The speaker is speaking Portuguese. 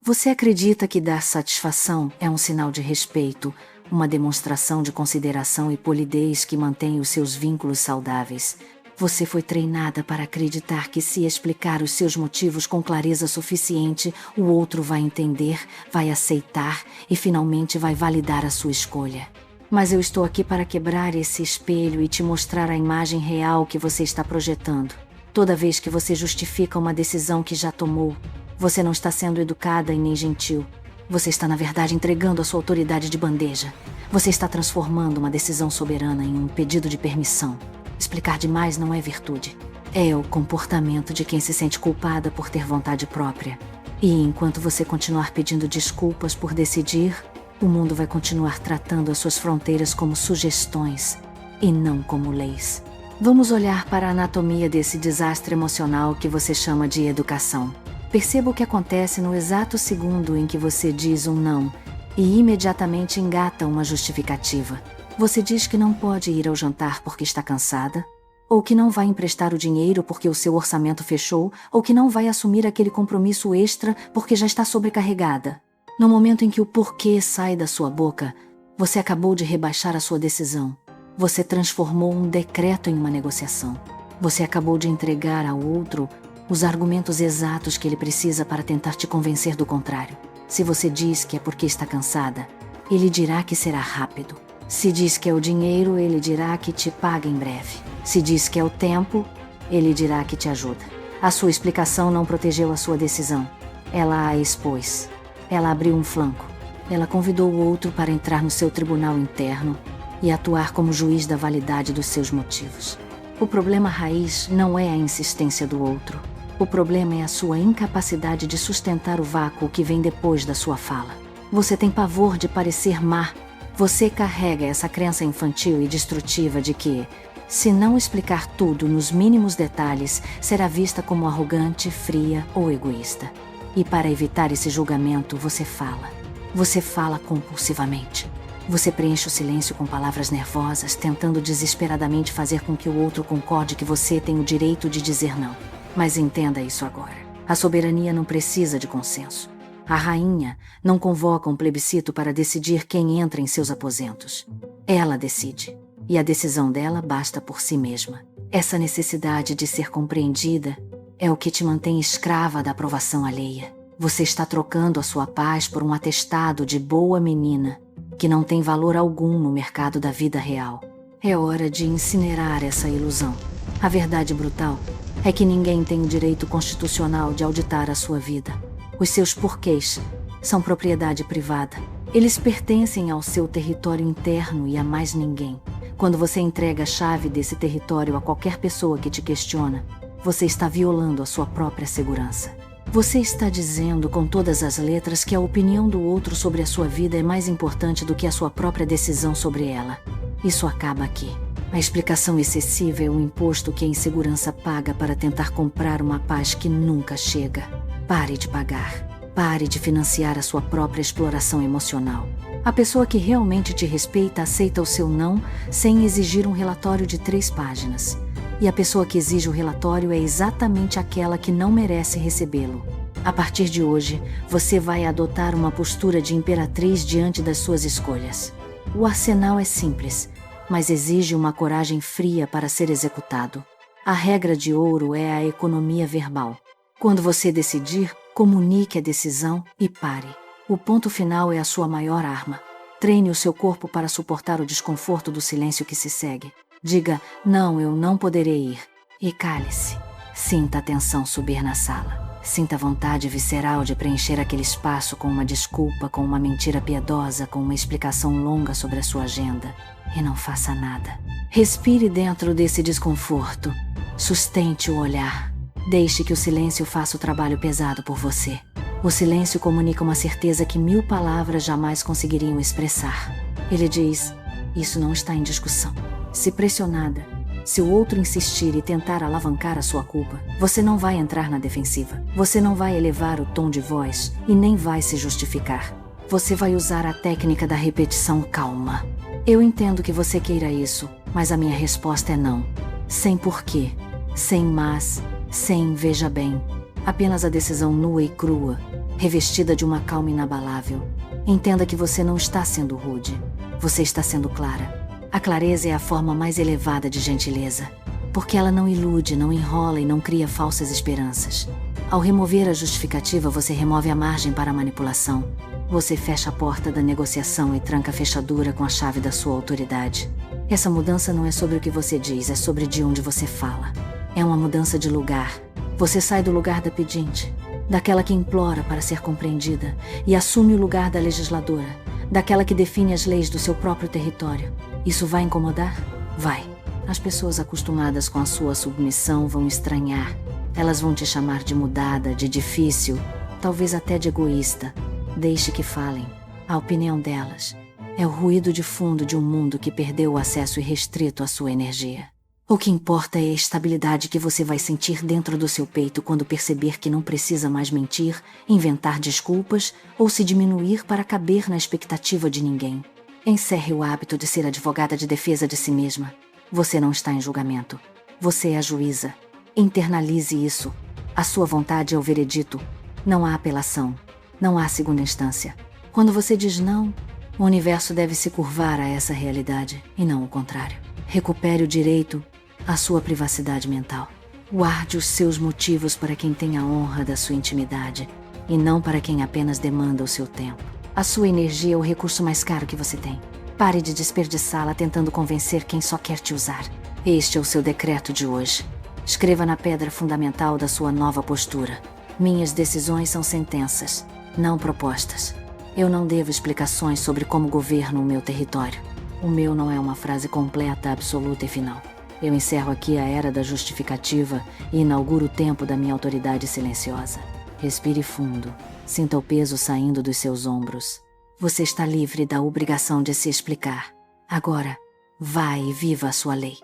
Você acredita que dar satisfação é um sinal de respeito, uma demonstração de consideração e polidez que mantém os seus vínculos saudáveis? Você foi treinada para acreditar que, se explicar os seus motivos com clareza suficiente, o outro vai entender, vai aceitar e finalmente vai validar a sua escolha. Mas eu estou aqui para quebrar esse espelho e te mostrar a imagem real que você está projetando. Toda vez que você justifica uma decisão que já tomou, você não está sendo educada e nem gentil. Você está, na verdade, entregando a sua autoridade de bandeja. Você está transformando uma decisão soberana em um pedido de permissão. Explicar demais não é virtude. É o comportamento de quem se sente culpada por ter vontade própria. E enquanto você continuar pedindo desculpas por decidir, o mundo vai continuar tratando as suas fronteiras como sugestões e não como leis. Vamos olhar para a anatomia desse desastre emocional que você chama de educação. Perceba o que acontece no exato segundo em que você diz um não e imediatamente engata uma justificativa. Você diz que não pode ir ao jantar porque está cansada, ou que não vai emprestar o dinheiro porque o seu orçamento fechou, ou que não vai assumir aquele compromisso extra porque já está sobrecarregada. No momento em que o porquê sai da sua boca, você acabou de rebaixar a sua decisão. Você transformou um decreto em uma negociação. Você acabou de entregar ao outro os argumentos exatos que ele precisa para tentar te convencer do contrário. Se você diz que é porque está cansada, ele dirá que será rápido. Se diz que é o dinheiro, ele dirá que te paga em breve. Se diz que é o tempo, ele dirá que te ajuda. A sua explicação não protegeu a sua decisão. Ela a expôs. Ela abriu um flanco. Ela convidou o outro para entrar no seu tribunal interno e atuar como juiz da validade dos seus motivos. O problema raiz não é a insistência do outro. O problema é a sua incapacidade de sustentar o vácuo que vem depois da sua fala. Você tem pavor de parecer má. Você carrega essa crença infantil e destrutiva de que, se não explicar tudo nos mínimos detalhes, será vista como arrogante, fria ou egoísta. E para evitar esse julgamento, você fala. Você fala compulsivamente. Você preenche o silêncio com palavras nervosas, tentando desesperadamente fazer com que o outro concorde que você tem o direito de dizer não. Mas entenda isso agora. A soberania não precisa de consenso. A rainha não convoca um plebiscito para decidir quem entra em seus aposentos. Ela decide. E a decisão dela basta por si mesma. Essa necessidade de ser compreendida é o que te mantém escrava da aprovação alheia. Você está trocando a sua paz por um atestado de boa menina, que não tem valor algum no mercado da vida real. É hora de incinerar essa ilusão. A verdade brutal é que ninguém tem o direito constitucional de auditar a sua vida. Os seus porquês são propriedade privada. Eles pertencem ao seu território interno e a mais ninguém. Quando você entrega a chave desse território a qualquer pessoa que te questiona, você está violando a sua própria segurança. Você está dizendo com todas as letras que a opinião do outro sobre a sua vida é mais importante do que a sua própria decisão sobre ela. Isso acaba aqui. A explicação excessiva é o imposto que a insegurança paga para tentar comprar uma paz que nunca chega. Pare de pagar. Pare de financiar a sua própria exploração emocional. A pessoa que realmente te respeita aceita o seu não sem exigir um relatório de 3 páginas. E a pessoa que exige o relatório é exatamente aquela que não merece recebê-lo. A partir de hoje, você vai adotar uma postura de imperatriz diante das suas escolhas. O arsenal é simples, mas exige uma coragem fria para ser executado. A regra de ouro é a economia verbal. Quando você decidir, comunique a decisão e pare. O ponto final é a sua maior arma. Treine o seu corpo para suportar o desconforto do silêncio que se segue. Diga, não, eu não poderei ir. E cale-se. Sinta a tensão subir na sala. Sinta a vontade visceral de preencher aquele espaço com uma desculpa, com uma mentira piedosa, com uma explicação longa sobre a sua agenda. E não faça nada. Respire dentro desse desconforto. Sustente o olhar. Deixe que o silêncio faça o trabalho pesado por você. O silêncio comunica uma certeza que 1000 palavras jamais conseguiriam expressar. Ele diz, isso não está em discussão. Se pressionada, se o outro insistir e tentar alavancar a sua culpa, você não vai entrar na defensiva. Você não vai elevar o tom de voz e nem vai se justificar. Você vai usar a técnica da repetição calma. Eu entendo que você queira isso, mas a minha resposta é não. Sem porquê, sem mas, sem veja bem. Apenas a decisão nua e crua. revestida de uma calma inabalável. Entenda que você não está sendo rude. Você está sendo clara. A clareza é a forma mais elevada de gentileza, porque ela não ilude, não enrola e não cria falsas esperanças. Ao remover a justificativa, você remove a margem para a manipulação. Você fecha a porta da negociação e tranca a fechadura com a chave da sua autoridade. Essa mudança não é sobre o que você diz, é sobre de onde você fala. É uma mudança de lugar. Você sai do lugar da pedinte, daquela que implora para ser compreendida, e assume o lugar da legisladora, daquela que define as leis do seu próprio território. Isso vai incomodar? Vai. As pessoas acostumadas com a sua submissão vão estranhar. Elas vão te chamar de mudada, de difícil, talvez até de egoísta. Deixe que falem. A opinião delas é o ruído de fundo de um mundo que perdeu o acesso irrestrito à sua energia. O que importa é a estabilidade que você vai sentir dentro do seu peito quando perceber que não precisa mais mentir, inventar desculpas ou se diminuir para caber na expectativa de ninguém. Encerre o hábito de ser advogada de defesa de si mesma. Você não está em julgamento. Você é a juíza. Internalize isso. A sua vontade é o veredito. Não há apelação. Não há segunda instância. Quando você diz não, o universo deve se curvar a essa realidade, e não o contrário. Recupere o direito à sua privacidade mental. Guarde os seus motivos para quem tem a honra da sua intimidade, e não para quem apenas demanda o seu tempo. A sua energia é o recurso mais caro que você tem. Pare de desperdiçá-la tentando convencer quem só quer te usar. Este é o seu decreto de hoje. Escreva na pedra fundamental da sua nova postura. Minhas decisões são sentenças, não propostas. Eu não devo explicações sobre como governo o meu território. O meu não é uma frase completa, absoluta e final. Eu encerro aqui a era da justificativa e inauguro o tempo da minha autoridade silenciosa. Respire fundo. Sinta o peso saindo dos seus ombros. Você está livre da obrigação de se explicar. Agora, vá e viva a sua lei.